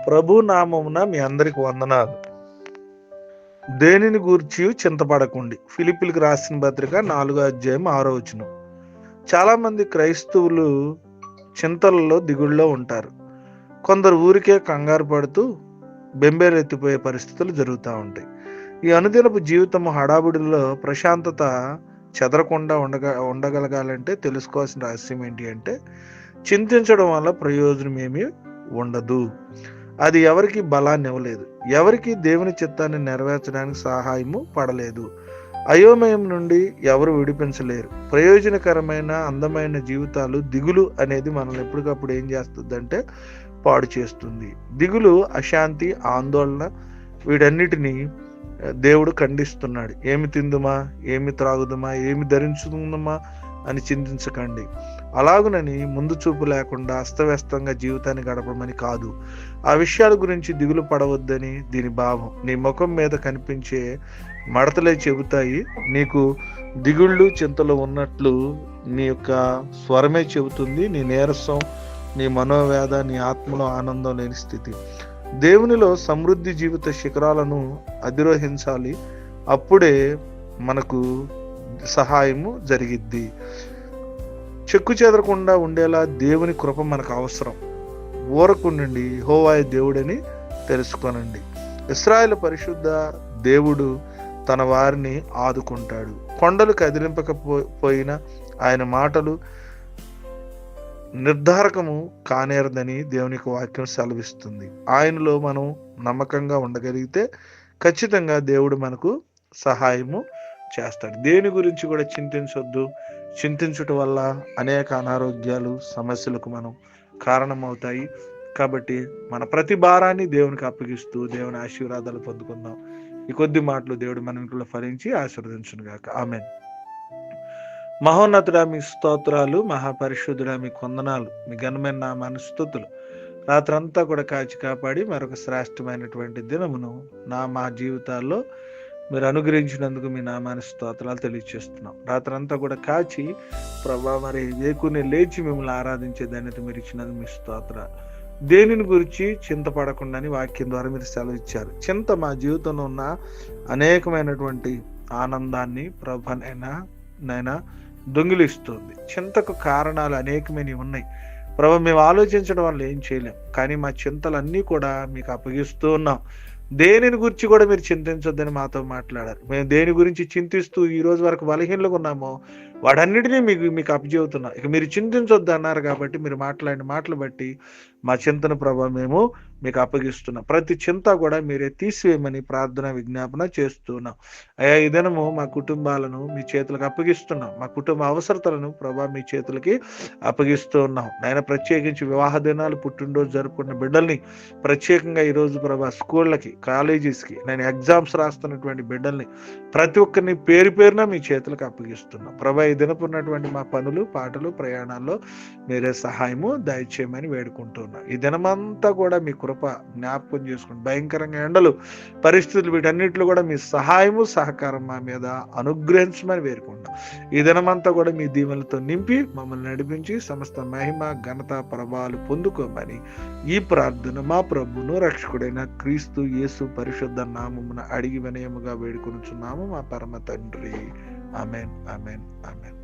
ప్రభు నామమున మీ అందరికి వందనాలు. దేనిని గూర్చి చింతపడకండి. ఫిలిప్పీలకు రాసిన పత్రిక 4:6. చాలా మంది క్రైస్తవులు చింతలలో దిగుళ్ళలో ఉంటారు. కొందరు ఊరికే కంగారు పడుతూ బెంబేలెత్తిపోయే పరిస్థితులు జరుగుతూ ఉంటాయి. ఈ అనుదినపు జీవితం హడావుడిలో ప్రశాంతత చెదరకుండా ఉండగలగాలంటే తెలుసుకోవాల్సిన రహస్యం ఏంటి అంటే, చింతించడం వల్ల ప్రయోజనం ఏమీ ఉండదు. అది ఎవరికి బలాన్ని ఇవ్వలేదు, ఎవరికి దేవుని చిత్తాన్ని నెరవేర్చడానికి సహాయము పడలేదు. అయోమయం నుండి ఎవరు విడిపించలేరు. ప్రయోజనకరమైన అందమైన జీవితాలు దిగులు అనేది మనల్ని ఎప్పటికప్పుడు ఏం చేస్తుందంటే పాడు చేస్తుంది. దిగులు, అశాంతి, ఆందోళన వీటన్నిటినీ దేవుడు ఖండిస్తున్నాడు. ఏమి తిందుమా, ఏమి త్రాగుదుమా, ఏమి ధరించుకుందామా అని చింతించకండి. అలాగునని ముందు చూపు లేకుండా అస్తవ్యస్తంగా జీవితాన్ని గడపమని కాదు. ఆ విషయాల గురించి దిగులు పడవద్దని దీని భావం. నీ ముఖం మీద కనిపించే మడతలే చెబుతాయి నీకు దిగుళ్ళు చింతలు ఉన్నట్లు. నీ యొక్క స్వరమే చెబుతుంది నీ నీరసం, నీ మనోవేద, నీ ఆత్మలో ఆనందం లేని స్థితి. దేవునిలో సమృద్ధి జీవిత శిఖరాలను అధిరోహించాలి. అప్పుడే మనకు సహాయము జరిగిద్ది. చెక్కు చెదరకుండా ఉండేలా దేవుని కృప మనకు అవసరం. ఊరకు నుండి యెహోవాయే దేవుడని తెలుసుకోనండి. ఇశ్రాయేలు పరిశుద్ధ దేవుడు తన వారిని ఆదుకుంటాడు. కొండలు కదిలింపకపోయినా ఆయన మాటలు నిర్ధారకము కానేరదని దేవునికి వాక్యం సెలవిస్తుంది. ఆయనలో మనం నమ్మకంగా ఉండగలిగితే ఖచ్చితంగా దేవుడు మనకు సహాయము చేస్తాడు. దేని గురించి కూడా చింతించొద్దు. చింతించటం వల్ల అనేక అనారోగ్యాలు, సమస్యలకు మనం కారణమవుతాయి. కాబట్టి మన ప్రతి భారాన్ని దేవునికి అప్పగిస్తూ దేవుని ఆశీర్వాదాలు పొందుకుందాం. ఈ కొద్ది మాటలు దేవుడు మన ఇంట్లో ఫలించి ఆశీర్వదించును గాక. ఆమేన్. మహోన్నతుడా మీ స్తోత్రాలు, మహాపరిశుద్ధుడా మీ వందనాలు, మీ ఘనమైన నామానికి స్తుతులు. రాత్రంతా కూడా కాచి కాపాడి మరొక శ్రేష్టమైనటువంటి దినమును మా జీవితాల్లో మీరు అనుగ్రహించినందుకు మీ నామానికి స్తోత్రాలు తెలియజేస్తున్నాం. రాత్రంతా కూడా కాచి ప్రభా మరి వేకుని లేచి మిమ్మల్ని ఆరాధించే ధన్యత మీరు ఇచ్చినందుకు మీ స్తోత్రాలు. దేనిని గురించి చింతపడకుండా అని వాక్యం ద్వారా మీరు సెలవు ఇచ్చారు. చింత మా జీవితంలో ఉన్న అనేకమైనటువంటి ఆనందాన్ని ప్రభనైనా దొంగిలిస్తుంది. చింతకు కారణాలు అనేకమైనవి ఉన్నాయి ప్రభు. మేము ఆలోచించడం వల్ల ఏం చేయలేం, కానీ మా చింతలన్నీ కూడా మీకు అప్పగిస్తూ ఉన్నాం. దేనిని గురించి కూడా మీరు చింతించొద్దని మాతో మాట్లాడారు. మేము దేని గురించి చింతిస్తూ ఈ రోజు వరకు బలహీనలుగా ఉన్నామో వాటన్నిటినీ మీకు అప్పచెబుతున్నాం. ఇక మీరు చింతించొద్దు అన్నారు కాబట్టి మీరు మాట్లాడిన మాటలు బట్టి మా చింతన ప్రభావం మేము మీకు అప్పగిస్తున్నాం. ప్రతి చింత కూడా మీరే తీసివేయమని ప్రార్థన విజ్ఞాపన చేస్తున్నాం. అయ్యా, ఈ దినము మా కుటుంబాలను మీ చేతులకు అప్పగిస్తున్నాం. మా కుటుంబ అవసరతలను ప్రభా మీ చేతులకి అప్పగిస్తూ ఉన్నాం. నాయన ప్రత్యేకించి వివాహ దినాలు, పుట్టినరోజు జరుపుకున్న బిడ్డల్ని ప్రత్యేకంగా ఈరోజు ప్రభా స్కూళ్ళకి, కాలేజెస్కి, నేను ఎగ్జామ్స్ రాస్తున్నటువంటి బిడ్డల్ని ప్రతి ఒక్కరిని పేరు పేరున మీ చేతులకు అప్పగిస్తున్నాం. ప్రభా ఈ దినపున్నటువంటి మా పనులు, పాటలు, ప్రయాణాల్లో మీరే సహాయము దయచేయమని వేడుకుంటున్నాం. ఈ దినమంతా కూడా మీ కృప జ్ఞాపకం చేసుకుని భయంకరంగా ఎండలు, పరిస్థితులు వీటన్నిటిలో కూడా మీ సహాయము, సహకారం మా మీద అనుగ్రహించమని వేడుకుంటాం. ఈ దినమంతా కూడా మీ దీవెనలతో నింపి మమ్మల్ని నడిపించి సమస్త మహిమ, ఘనత, ప్రభావాలు పొందుకోమని ఈ ప్రార్థన మా ప్రభువును రక్షకుడైన క్రీస్తు యేసు పరిశుద్ధ నామమున అడిగి వినయముగా వేడుకొనుచున్నాము మా పరమ తండ్రి. ఆమేన్, ఆమేన్, ఆమేన్.